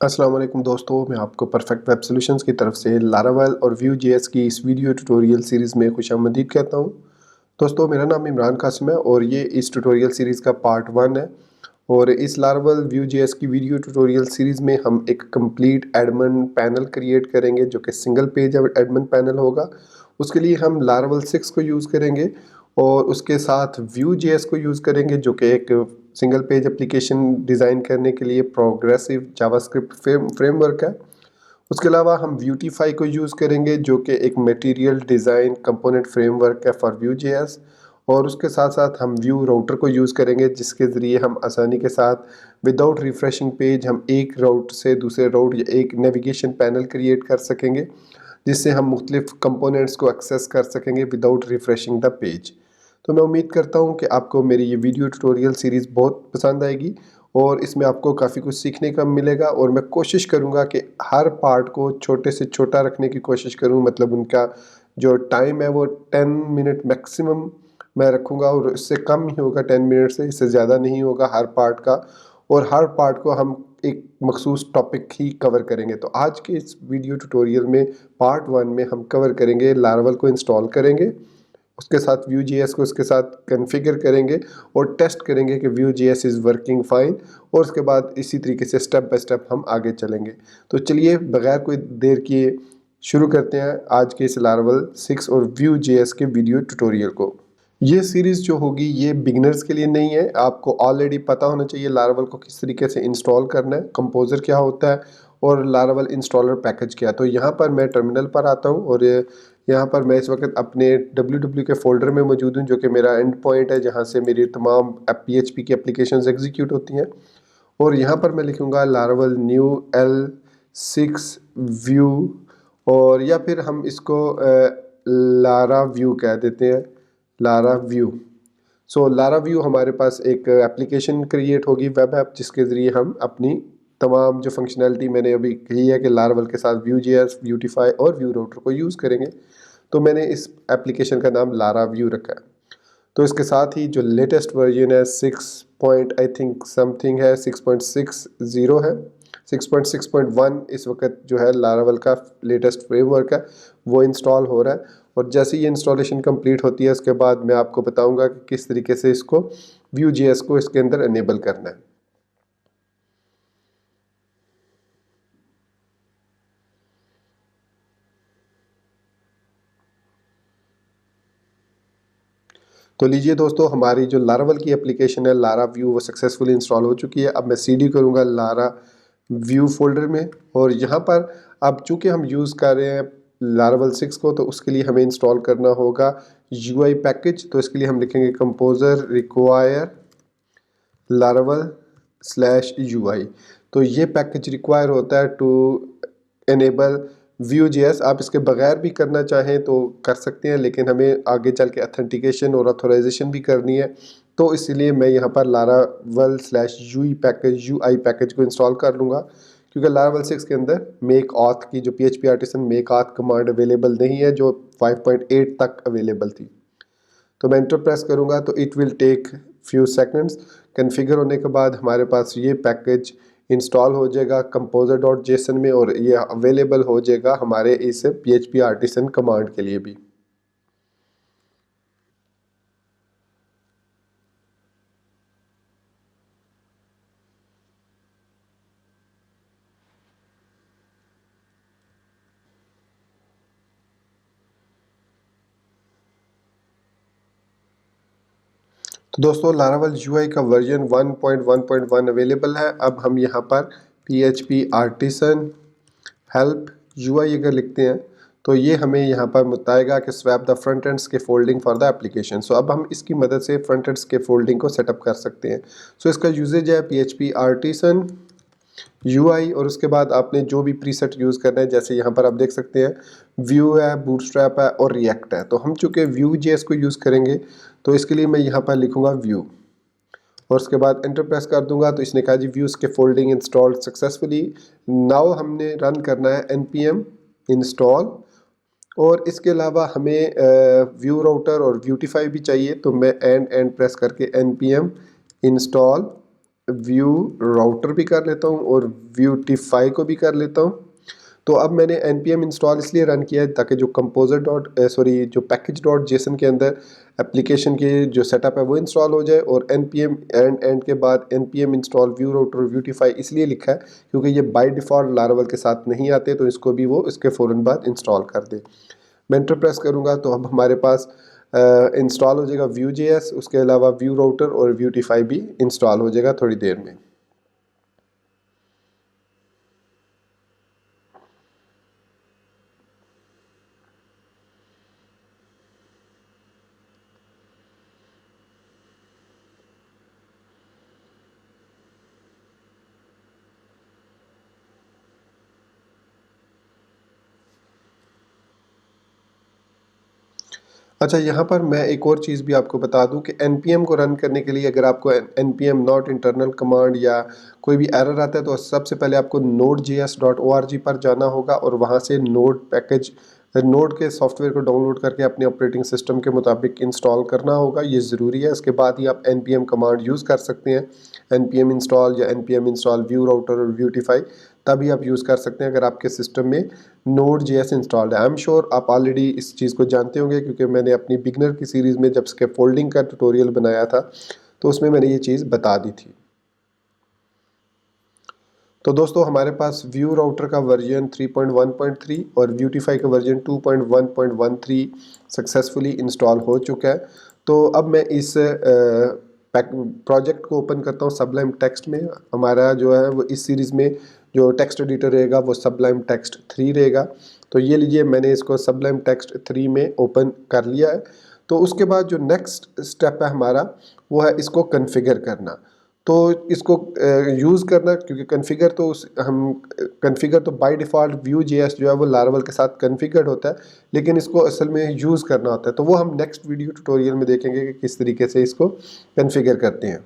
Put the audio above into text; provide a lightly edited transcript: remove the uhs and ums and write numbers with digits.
अस्सलाम वालेकुम दोस्तों, मैं आपको परफेक्ट वेब सॉल्यूशंस की तरफ से लारावेल और व्यू जेएस की इस वीडियो ट्यूटोरियल सीरीज़ में खुशामदीद कहता हूं। दोस्तों, मेरा नाम इमरान कासिम है और ये इस ट्यूटोरियल सीरीज़ का पार्ट 1 है। और इस लारावेल व्यू जेएस की वीडियो ट्यूटोरियल सीरीज़ में हम एक कंप्लीट एडमिन पैनल क्रिएट करेंगे जो कि सिंगल पेज एडमिन पैनल होगा। उसके लिए हम लारावेल 6 को यूज़ करेंगे और उसके साथ व्यू जेएस को यूज़ करेंगे जो कि एक सिंगल पेज एप्लीकेशन डिज़ाइन करने के लिए प्रोग्रेसिव जावास्क्रिप्ट फ्रेमवर्क है। उसके अलावा हम व्यूटीफाई को यूज़ करेंगे जो कि एक मटेरियल डिज़ाइन कंपोनेंट फ्रेमवर्क है फॉर व्यू जेएस। और उसके साथ साथ हम व्यू राउटर को यूज़ करेंगे जिसके ज़रिए हम आसानी के साथ विदाउट रिफ्रेशिंग पेज हम एक राउट से दूसरे राउट या एक नेविगेशन पैनल क्रिएट कर सकेंगे, जिससे हम मुख्तलिफ कंपोनेंट्स को एक्सेस कर सकेंगे विदाउट रिफ्रेशिंग द पेज। तो मैं उम्मीद करता हूँ कि आपको मेरी ये वीडियो ट्यूटोरियल सीरीज़ बहुत पसंद आएगी और इसमें आपको काफ़ी कुछ सीखने का मिलेगा। और मैं कोशिश करूँगा कि हर पार्ट को छोटे से छोटा रखने की कोशिश करूँ, मतलब उनका जो टाइम है वो 10 मिनट मैक्सिमम मैं रखूँगा और इससे कम ही होगा, 10 मिनट से इससे ज़्यादा नहीं होगा हर पार्ट का। और हर पार्ट को हम एक मखसूस टॉपिक ही कवर करेंगे। तो आज के इस वीडियो ट्यूटोरियल में पार्ट 1 में हम कवर करेंगे लारावेल को इंस्टॉल करेंगे, उसके साथ व्यू जेएस को उसके साथ कॉन्फ़िगर करेंगे और टेस्ट करेंगे कि Vue JS is working fine. और उसके बाद इसी तरीके से स्टेप बाय स्टेप हम आगे चलेंगे। तो चलिए बगैर कोई देर किए शुरू करते हैं आज के इस लारावेल 6 और व्यू जेएस के वीडियो ट्यूटोरियल को। ये सीरीज़ जो होगी ये बिगिनर्स के लिए नहीं है, आपको ऑलरेडी पता होना चाहिए लारावेल को किस तरीके से इंस्टॉल करना है, कंपोज़र क्या होता है और लारावेल इंस्टॉलर पैकेज क्या है। तो यहाँ पर मैं टर्मिनल पर आता हूँ और यहाँ पर मैं इस वक्त अपने www के फ़ोल्डर में मौजूद हूँ जो कि मेरा एंड पॉइंट है जहाँ से मेरी तमाम PHP की एप्लीकेशंस एग्जीक्यूट होती हैं। और यहाँ पर मैं लिखूँगा लारावेल न्यू L6 व्यू, और या फिर हम इसको लारा व्यू कह देते हैं, लारा व्यू। सो लारा व्यू हमारे पास एक एप्लीकेशन क्रिएट होगी, वेब ऐप, जिसके ज़रिए हम अपनी तमाम जो फंक्शनैलिटी मैंने अभी कही है कि लारावेल के साथ व्यू जेएस, ब्यूटीफाई और व्यू राउटर को यूज़ करेंगे, तो मैंने इस एप्लीकेशन का नाम लारा व्यू रखा है। तो इसके साथ ही जो लेटेस्ट वर्जन है 6 पॉइंट आई थिंक समथिंग है, 6.60 है, 6.6.1 इस वक्त जो है लारावेल का लेटेस्ट फ्रेमवर्क है वो इंस्टॉल हो रहा है। और जैसे ये इंस्टॉलेशन कंप्लीट होती है उसके बाद मैं आपको बताऊंगा कि किस तरीके से इसको व्यू जेएस को इसके अंदर एनेबल करना है। तो लीजिए दोस्तों, हमारी जो लारावेल की एप्लीकेशन है लारा व्यू वो सक्सेसफुली इंस्टॉल हो चुकी है। अब मैं सीडी करूँगा लारा व्यू फोल्डर में, और यहाँ पर अब चूँकि हम यूज़ कर रहे हैं लारावेल 6 को, तो उसके लिए हमें इंस्टॉल करना होगा यूआई पैकेज। तो इसके लिए हम लिखेंगे composer require Laravel slash UI. तो ये पैकेज रिक्वायर होता है टू एनेबल व्यू जेएस। आप इसके बगैर भी करना चाहें तो कर सकते हैं, लेकिन हमें आगे चल के अथेंटिकेशन और ऑथोराइजेशन भी करनी है। तो इसलिए मैं यहाँ पर लारावेल स्लैश यूआई पैकेज को इंस्टॉल कर लूँगा, क्योंकि लारावेल 6 के अंदर मेक ऑथ की जो PHP artisan make auth command available नहीं है जो 5.8 तक अवेलेबल थी। तो मैं एंटर प्रेस करूँगा तो it will take few seconds. Configure होने के बाद हमारे पास ये पैकेज इंस्टॉल हो जाएगा composer.json में, और ये अवेलेबल हो जाएगा हमारे इस PHP आर्टिसन कमांड के लिए भी। तो दोस्तों, लारावेल यूआई का वर्जन 1.1.1 अवेलेबल है। अब हम यहाँ पर PHP आर्टिसन हेल्प यूआई अगर लिखते हैं तो ये हमें यहाँ पर बताएगा कि स्वैप द फ्रंट एंड्स के फोल्डिंग फॉर द एप्लीकेशन। सो अब हम इसकी मदद से फ्रंट एंड्स के फोल्डिंग को सेटअप कर सकते हैं। सो इसका यूजेज है PHP आर्टिसन यूआई, और उसके बाद आपने जो भी प्रीसेट यूज़ करना है, जैसे यहाँ पर आप देख सकते हैं व्यू है, बूटस्ट्रैप है और रिएक्ट है। तो हम चूँकि व्यू जेएस को यूज़ करेंगे तो इसके लिए मैं यहाँ पर लिखूँगा व्यू, और उसके बाद एंटर प्रेस कर दूंगा। तो इसने कहा जी व्यूज़ के फोल्डिंग इंस्टॉल्ड सक्सेसफुली। नाउ हमने रन करना है npm इंस्टॉल, और इसके अलावा हमें व्यू राउटर और ब्यूटीफाई भी चाहिए। तो मैं एंड प्रेस करके npm इंस्टॉल व्यू राउटर भी कर लेता हूँ और व्यूटीफाई को भी कर लेता हूँ। तो अब मैंने npm इंस्टॉल इसलिए रन किया है ताकि जो कंपोजर जो पैकेज डॉट जेसन के अंदर एप्लीकेशन की जो सेटअप है वो इंस्टॉल हो जाए, और npm एंड के बाद npm इंस्टॉल व्यू राउटर व्यूटीफाई इसलिए लिखा है क्योंकि ये बाय डिफ़ॉल्ट लारावेल के साथ नहीं आते, तो इसको भी वो इसके फ़ौरन बाद इंस्टॉल कर दे। मैं एंटर प्रेस करूँगा तो अब हमारे पास इंस्टॉल हो जाएगा Vue.js, उसके अलावा व्यू राउटर और व्यूटीफाई भी इंस्टॉल हो जाएगा थोड़ी देर में। अच्छा, यहाँ पर मैं एक और चीज़ भी आपको बता दूँ कि npm को रन करने के लिए अगर आपको npm नॉट इंटरनल कमांड या कोई भी एरर आता है तो सबसे पहले आपको nodejs.org पर जाना होगा और वहाँ से नोड के सॉफ्टवेयर को डाउनलोड करके अपने ऑपरेटिंग सिस्टम के मुताबिक इंस्टॉल करना होगा, ये ज़रूरी है। इसके बाद ही आप npm कमांड यूज़ कर सकते हैं, npm इंस्टॉल या npm इंस्टॉल व्यू राउटर और व्यूटीफाई, तभी आप यूज़ कर सकते हैं अगर आपके सिस्टम में Node.js इंस्टॉल्ड है। आई एम श्योर आप ऑलरेडी इस चीज़ को जानते होंगे क्योंकि मैंने अपनी बिगनर की सीरीज़ में जब स्कैफोल्डिंग का ट्यूटोरियल बनाया था तो उसमें मैंने ये चीज़ बता दी थी। तो दोस्तों हमारे पास व्यू राउटर का वर्जन 3.1.3 और व्यूटीफाई का वर्जन 2.1.13 सक्सेसफुली इंस्टॉल हो चुका है। तो अब मैं इस प्रोजेक्ट को ओपन करता हूँ सबलाइम टेक्स्ट में। हमारा जो है वो इस सीरीज़ में जो टेक्स्ट एडिटर रहेगा वो सबलाइम टेक्स्ट 3 रहेगा। तो ये लीजिए, मैंने इसको सबलाइम टेक्स्ट 3 में ओपन कर लिया है। तो उसके बाद जो नेक्स्ट स्टेप है हमारा वो है इसको कन्फिगर करना। तो इसको यूज़ करना, क्योंकि कन्फिगर तो बाय डिफ़ॉल्ट Vue.js जो है वो लारावेल के साथ कन्फिगर्ड होता है, लेकिन इसको असल में यूज़ करना होता है। तो वो हम नेक्स्ट वीडियो ट्यूटोरियल में देखेंगे कि किस तरीके से इसको कन्फिगर करते हैं।